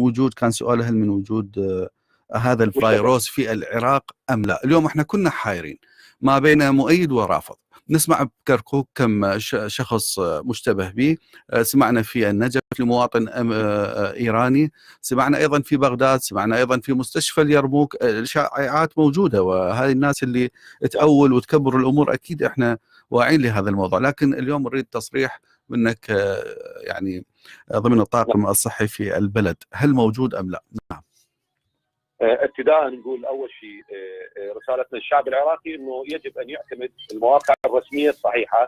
وجود، كان سؤال هل من وجود هذا الفيروس في العراق أم لا. اليوم احنا كنا حايرين ما بين مؤيد ورافض. نسمع بكركوك كم شخص مشتبه به، سمعنا في النجف لمواطن إيراني، سمعنا أيضا في بغداد، سمعنا أيضا في مستشفى اليرموك. الشائعات موجودة، وهذه الناس اللي تأول وتكبر الأمور أكيد احنا واعين لهذا الموضوع، لكن اليوم نريد تصريح منك يعني ضمن الطاقم الصحي في البلد، هل موجود أم لا؟ نعم. ابتداء نقول اول شيء رسالتنا للشعب العراقي انه يجب ان يعتمد المواقع الرسميه الصحيحه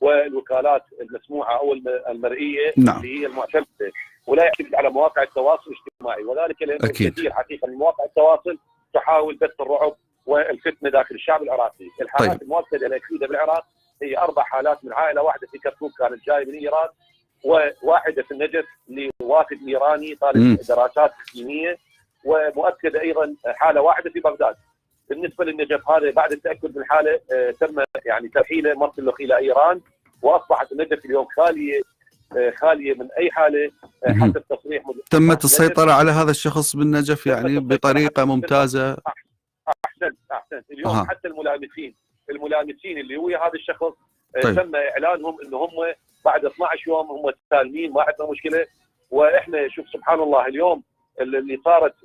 والوكالات المسموعه او المرئيه نعم. اللي هي المعتمده، ولا يعتمد على مواقع التواصل الاجتماعي، وذلك لانه الكثير حقيقه من مواقع التواصل تحاول بث الرعب والفتنه داخل الشعب العراقي. الحالات المؤكده الاكيده بالعراق هي 4 حالات من عائله واحده في كركوك كانت جايه من ايران، وواحده في النجف لوافد ايراني طالب دراسات اقليميه، ومؤكد ايضا حاله واحده في بغداد. بالنسبه للنجف هذا بعد التاكد من الحاله تم يعني ترحيله مرسله الى ايران، واصبحت النجف اليوم خاليه من اي حاله حتى التصريح. تمت السيطره على هذا الشخص بالنجف يعني بطريقه ممتازه. احسنت. اليوم حتى الملامسين اللي هو هذا الشخص تم اعلانهم انه هم بعد 12 يوم هم سالمين، ما عندنا مشكله. واحنا شوف سبحان الله اليوم اللي صارت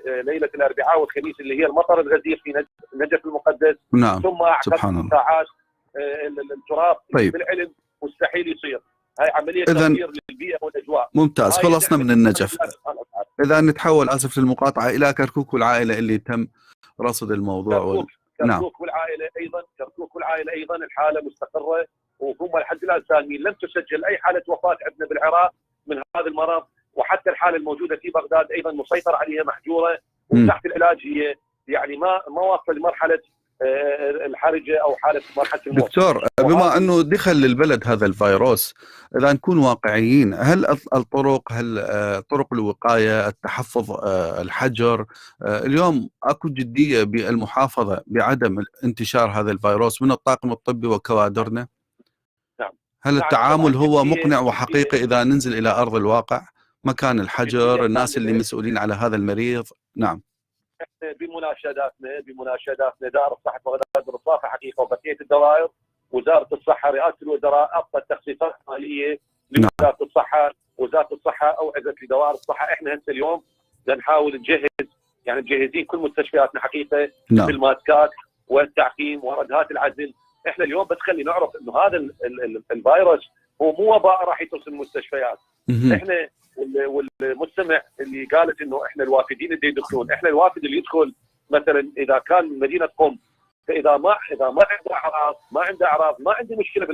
ليله الاربعاء والخميس اللي هي المطر الغزير في نجف المقدس، نعم. ثم اعقاب ساعات التراب بالعلم مستحيل يصير. هاي عمليه تغيير للبيئه والاجواء. ممتاز. خلصنا من النجف، اذا نتحول اسف للمقاطعه الى كركوك والعائله اللي تم رصد الموضوع. كركوك والعائله ايضا الحاله مستقره، وهم لحد الان سالمين. لم تسجل اي حاله وفاه عندنا بالعراق من هذا المرض، وحتى الحاله الموجوده في بغداد ايضا مسيطر عليها، محجوره وتحت العلاج. هي يعني ما واصله لمرحله الحرجه او حاله مرحله الموت. دكتور، بما انه دخل للبلد هذا الفيروس، اذا نكون واقعيين، هل طرق الوقايه، التحفظ، الحجر، اليوم اكو جديه بالمحافظه بعدم انتشار هذا الفيروس من الطاقم الطبي وكوادرنا؟ نعم. هل التعامل هو مقنع وحقيقي اذا ننزل الى ارض الواقع؟ مكان الحجر، الناس اللي مسؤولين على هذا المريض. نعم. بمناشداتنا دائرة الصحة بغداد الرصافة حقيقة وبقية الدوائر، وزارة الصحة، رئاسة الوزراء أعطت تخصيصات مالية لوزارة الصحة، وزارة الصحة أوعدت لدوائر الصحة. احنا هسه اليوم نحاول نجهز، يعني مجهزين كل مستشفياتنا حقيقة بالماسكات والتعقيم وردهات العزل. احنا اليوم بس خلي نعرف انه هذا الفيروس هو مو وباء راح يتصل المستشفيات. احنا والمستمع اللي قالت انه احنا الوافدين اللي يدخلون، احنا الوافد اللي يدخل مثلا اذا كان من مدينه قم، فاذا ما عنده اعراض ما عندي مشكله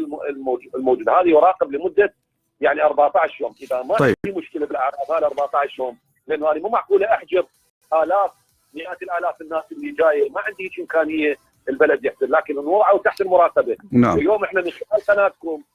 بالموجود، هذا يراقب لمده يعني 14 يوم. اذا ما عندي مشكله بالاعراض هذا 14 يوم، لانه هذه مو معقوله احجر مئات الالاف الناس اللي جايه، ما عندي هيك امكانيه البلد يحضر، لكن نوضعه تحت المراقبه. نعم. اليوم احنا من خلال قناتكم